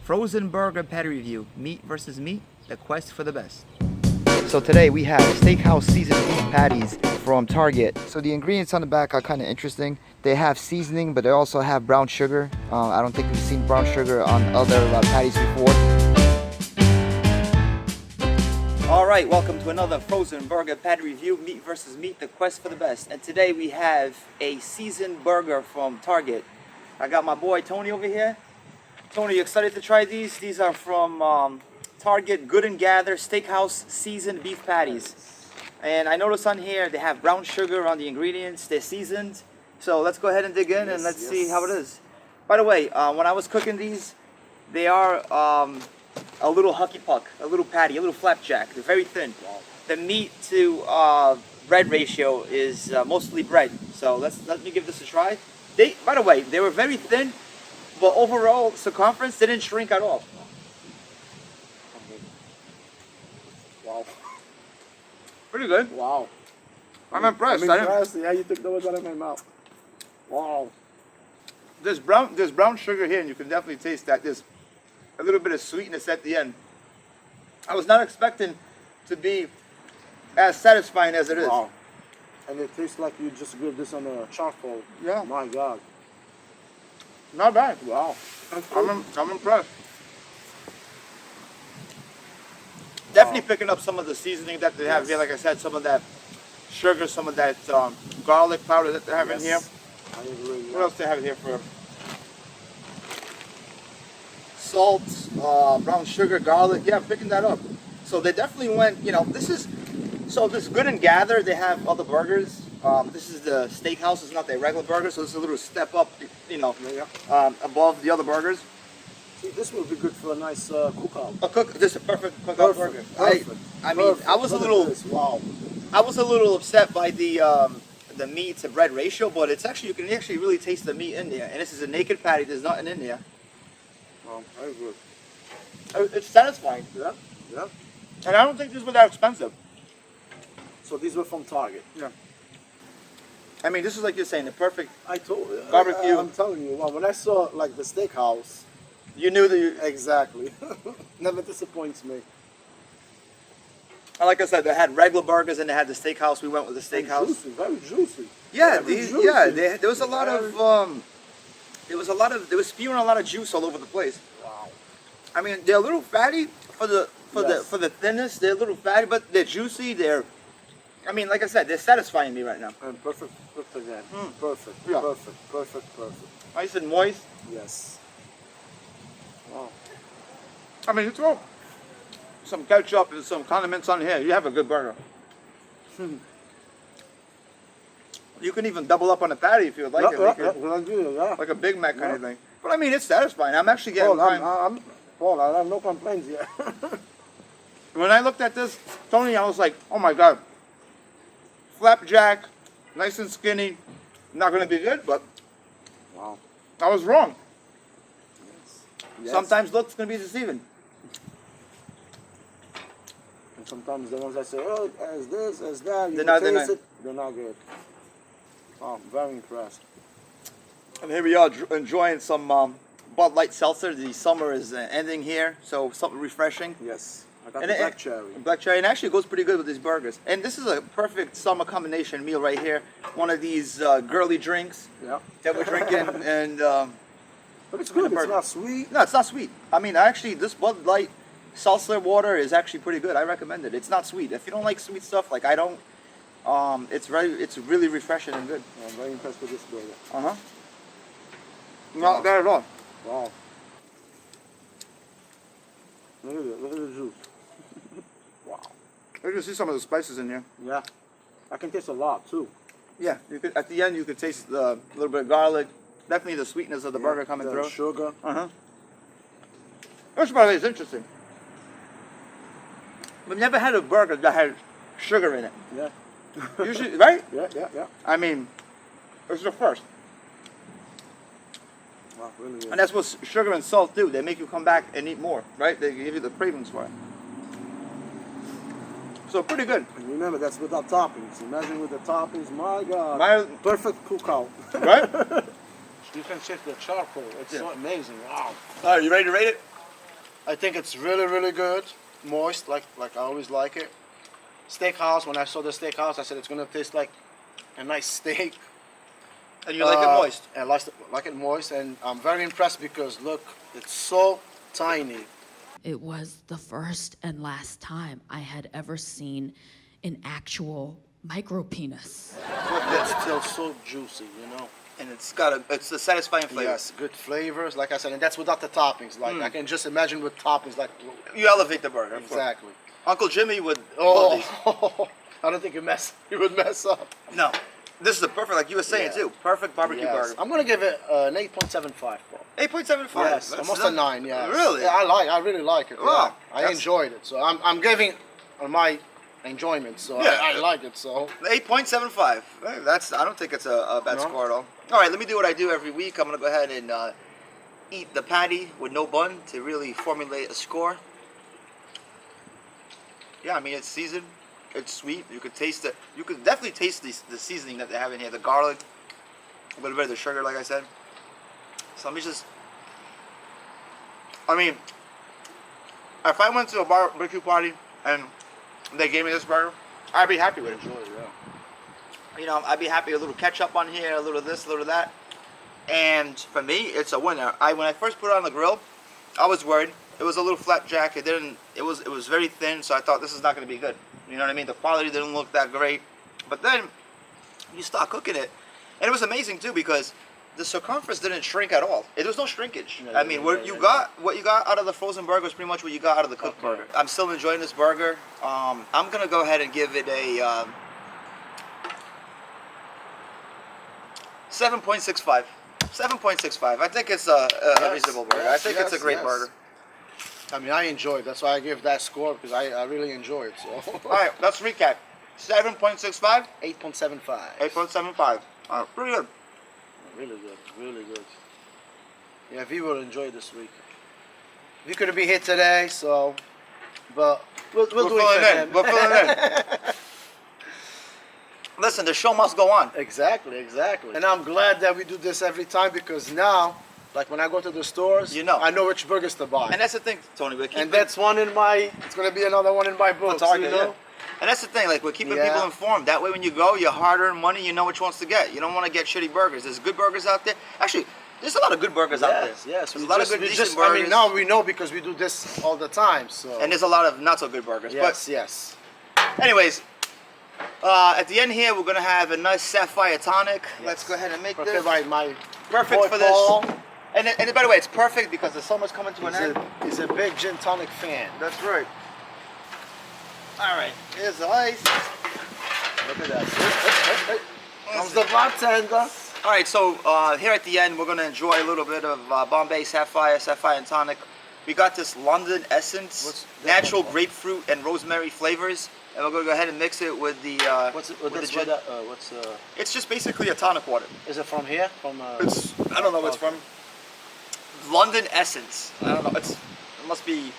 Frozen burger patty review. Meat versus meat, the quest for the best. So today we have Steakhouse seasoned beef patties from Target. So the ingredients on the back are kind of interesting. They have seasoning, but they also have brown sugar. I don't think we've seen brown sugar on other patties before. All right, welcome to another frozen burger patty review. Meat versus meat, the quest for the best. And today we have a seasoned burger from Target. I got my boy Tony over here. Tony, you excited to try these? These are from Target Good and Gather Steakhouse seasoned beef patties. And I noticed on here they have brown sugar on the ingredients. They're seasoned. So let's go ahead and dig in and let's see how it is. By the way, when I was cooking these, they are a little hucky puck, a little patty, a little flapjack. They're very thin. Wow. The meat to bread ratio is mostly bread. So let me give this a try. By the way, they were very thin, but overall circumference didn't shrink at all. Wow. Pretty good. Wow. I'm impressed. I'm impressed. Yeah, you took the words out of my mouth. Wow. There's brown sugar here, and you can definitely taste that. There's a little bit of sweetness at the end. I was not expecting to be as satisfying as it is. Wow. And it tastes like you just grilled this on a charcoal. Yeah. My God. Not bad. Wow. I'm impressed. Definitely picking up some of the seasoning that they have here. Like I said, some of that sugar, some of that garlic powder that they have in here. I agree. What else they have here for? Salt, brown sugar, garlic. Yeah, picking that up. So they definitely went, this Good and Gather, they have other burgers. This is the Steakhouse, it's not their regular burger, so this is a little step up, above the other burgers. See, this will be good for a nice cookout. This is a perfect cookout burger. Perfect. I was a little, wow. I was a little upset by the meat to bread ratio, but you can actually really taste the meat in there. And this is a naked patty, there's nothing in there. Wow, very good. It's satisfying. Yeah, yeah. And I don't think these were that expensive. So these were from Target. Yeah. I mean, this is like you're saying, the perfect barbecue. I'm telling you, when I saw like the Steakhouse, you knew that you... Exactly. Never disappoints me. Like I said, they had regular burgers and they had the Steakhouse. We went with the Steakhouse. Juicy, very juicy. Yeah, juicy. There was a lot of... They were spewing a lot of juice all over the place. Wow. I mean, they're a little fatty for the thinness. They're a little fatty, but they're juicy. Like I said, they're satisfying me right now. And perfect again. Perfect. Yeah. Perfect. Nice and moist. Yes. Wow. I mean, you throw some ketchup and some condiments on here, you have a good burger. You can even double up on the patty if you would like it. Like a Big Mac kind of thing. But I mean, it's satisfying. I'm actually getting... Paul, I have no complaints yet. When I looked at this, Tony, I was like, oh my God. Flapjack, nice and skinny. Not going to be good, but... Wow. I was wrong. Yes. Sometimes looks going to be deceiving. And sometimes the ones that say, oh, as this, as that, they're not good. Oh, I'm very impressed. And here we are enjoying some Bud Light seltzer. The summer is ending here, so something refreshing. Yes, I got the black cherry. Black cherry, and actually it goes pretty good with these burgers. And this is a perfect summer combination meal right here. One of these girly drinks that we're drinking, and but it's good. It's not sweet. No, it's not sweet. I mean, actually, this Bud Light seltzer water is actually pretty good. I recommend it. It's not sweet. If you don't like sweet stuff, like I don't, it's really refreshing and good. I'm very impressed with this burger. Not bad at all. Wow. Look at it. Look at the juice. Wow. You can see some of the spices in here. Yeah. I can taste a lot too. Yeah. You could, at the end, you could taste a little bit of garlic. Definitely the sweetness of the burger coming through. Sugar. Which, by the way, is interesting. We've never had a burger that had sugar in it. Yeah. Usually, right? Yeah. I mean, it's the first. Wow, really good. And that's what sugar and salt do. They make you come back and eat more, right? They give you the cravings for it. So pretty good. And remember, that's without toppings. Imagine with the toppings, my God. Perfect cookout. Right? You can check the charcoal. It's so amazing. Wow. All right, you ready to rate it? I think it's really, really good. Moist, like I always like it. Steakhouse, when I saw the Steakhouse, I said it's gonna taste like a nice steak. And you like it moist? And I like it moist, and I'm very impressed because look, it's so tiny. It was the first and last time I had ever seen an actual micro penis. But it's still so juicy, you know. And it's a satisfying flavor. Yes, good flavors, like I said, and that's without the toppings. Like I can just imagine with toppings, like You elevate the burger. exactly. Uncle Jimmy would love these. Oh, I don't think he would mess up. No, this is the perfect, like you were saying Yeah. too, perfect barbecue Yes. burger. I'm gonna give it an 8.75, bro. 8.75. Yes, That's almost not- a 9. Yeah. Really? Yeah, I really like it. Wow, Yeah. I that's- enjoyed it, so I'm giving on my enjoyment. So Yeah. I like it. So 8.75. I don't think it's a bad No. score at all. All right, let me do what I do every week. I'm gonna go ahead and eat the patty with no bun to really formulate a score. Yeah, I mean it's seasoned. It's sweet. You could taste it. You could definitely taste the seasoning that they have in here. The garlic, a little bit of the sugar, like I said. So let me just. I mean, if I went to a barbecue party and they gave me this burger, I'd be happy with it. enjoy it. Yeah. You know, I'd be happy a little ketchup on here, a little this, a little that. And for me, it's a winner. When I first put it on the grill, I was worried. It was a little flapjack. It was very thin, so I thought this is not going to be good. You know what I mean? The quality didn't look that great. But then you start cooking it, and it was amazing too because the circumference didn't shrink at all. There was no shrinkage. Yeah, I mean, yeah, what yeah, you got out of the frozen burger is pretty much what you got out of the cooked Okay. burger. I'm still enjoying this burger. I'm gonna go ahead and give it a 7.65. 7.65. I think it's a Yes, reasonable burger. yes, I think it's a yes, great yes. burger. I mean, I enjoy it. That's why I give that score because I really enjoy it. So All right, let's recap. 7.65, 8.75. 8.75. All right, pretty good. Really good, really good. Yeah, V will enjoy this week. V couldn't be here today, so but we'll do it for him. We're filling in. Listen, the show must go on. Exactly, exactly. And I'm glad that we do this every time because now, like when I go to the stores, You know. I know which burgers to buy. And that's the thing, Tony. We're keeping And that's one in my. It's gonna be another one in my books. Target, you know? yeah. And that's the thing, like we're keeping Yeah. people informed. That way, when you go, your hard-earned money, you know which ones to get. You don't want to get shitty burgers. There's good burgers out there. Actually, there's a lot of good burgers out there. Yes, yes. There's a lot of good, decent I burgers. mean, now we know because we do this all the time. So. And there's a lot of not so good burgers. yes, yes. But anyways, at the end here, we're gonna have a nice sapphire tonic. Let's go ahead and make Perfect this by my perfect boy for this. Paul. And by the way, it's perfect because the summer's coming to an end. He's a big gin tonic fan. That's right. All right, here's the ice. Look at that. Comes the bartender. All right, so here at the end, we're gonna enjoy a little bit of Bombay Sapphire and tonic. We got this London Essence, What's that natural called? grapefruit and rosemary flavors, and we're gonna go ahead and mix it with the What's it? with the gin. It's just basically a tonic water. Is it from here? From It's I don't know where it's from. London Essence. I don't know. It must be.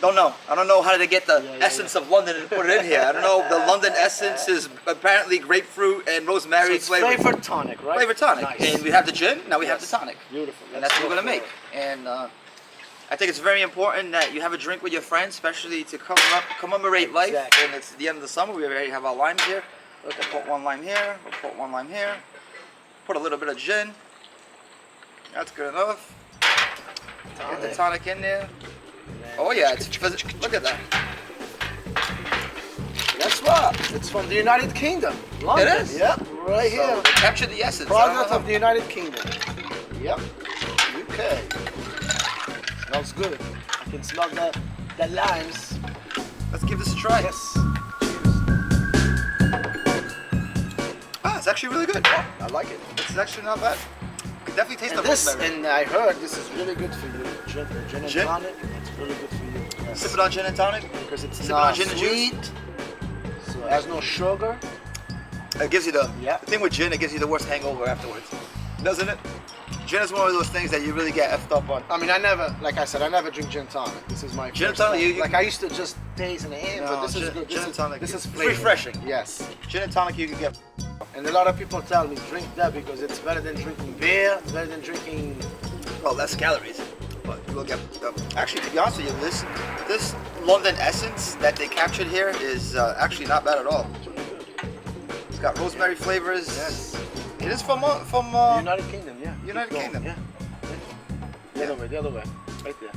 Don't know. I don't know how they get the essence of London and put it in here. I don't know. The London Essence is apparently grapefruit and So rosemary it's flavor. flavored tonic, right? Flavor tonic. Nice. And we have the gin. Now we have Yes. the tonic. Beautiful. And that's what we're gonna make. And I think it's very important that you have a drink with your friends, especially to commemorate life. Exactly. And it's the end of the summer. We already have our limes here. We'll put one lime here. We'll put one lime here. Put a little bit of gin. That's good enough. Get the tonic in there. Oh yeah, look at that. Guess what? It's from the United Kingdom. London. It is? Yep, right So here. they capture the essence. I don't Product know of the United Kingdom. Yep. UK. Smells good. I can smell the limes. how- Let's give this a try. Yes. Ah, it's actually really good. I like it. It's actually not bad. You can definitely taste And the this, rosemary. and I heard this is really good for you. Gin and Gin? tonic. It's really good for you. Yes. Sip it on gin and tonic. Because it's Sip it not on gin and juice. sweet. So it has no sugar. It gives you the thing with gin. It gives you the worst hangover afterwards, doesn't it? Gin is one of those things that you really get effed up on. I mean, I never, like I said, I never drink gin tonic. This is my Gin first tonic, time. you- Like I used to just taste in the hand, No, but this is gin- good. gin and tonic This is is flavor. refreshing. Yes. Gin and tonic you can get. And a lot of people tell me drink that because it's better than drinking beer. It's better than drinking. Well, less calories. But we'll get. Actually, to be honest with you, this London essence that they captured here is actually not bad at all. It's got rosemary flavors. Yes. It is from United Kingdom, yeah. United Kingdom. Yeah. The other way, right there.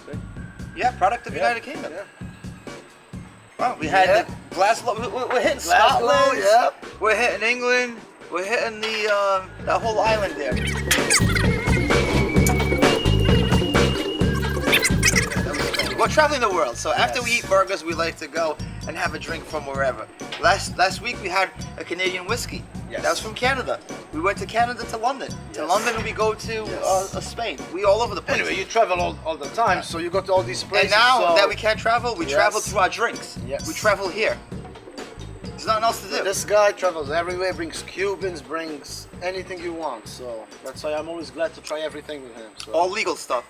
See? Yeah, product of Yeah. United Kingdom. Yeah. Wow, we had the Glasgow. We're hitting Scotland. Yeah. We're hitting England. We're hitting that whole island there. We're traveling the world, so after we eat burgers, we like to go and have a drink from wherever. Last week we had a Canadian whiskey. Yes. That was from Canada. We went to Canada to London. To Yes. London we go to Yes. Spain. We all over the place. Anyway, you travel all the time, so you go to all these and places. now so that we can't travel, we Yes. travel through our drinks. Yes. We travel here. There's nothing else to do. This guy travels everywhere, brings Cubans, brings anything you want. So that's why I'm always glad to try everything with him. So. All legal stuff.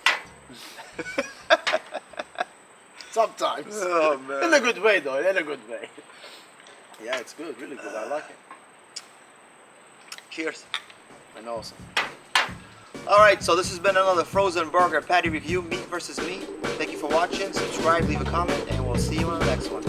Sometimes. Oh, man. In a good way, though. In a good way. Yeah, it's good. Really good. I like it. Cheers. And awesome. All right, so this has been another frozen burger patty review, meat versus meat. Thank you for watching. Subscribe, leave a comment, and we'll see you on the next one.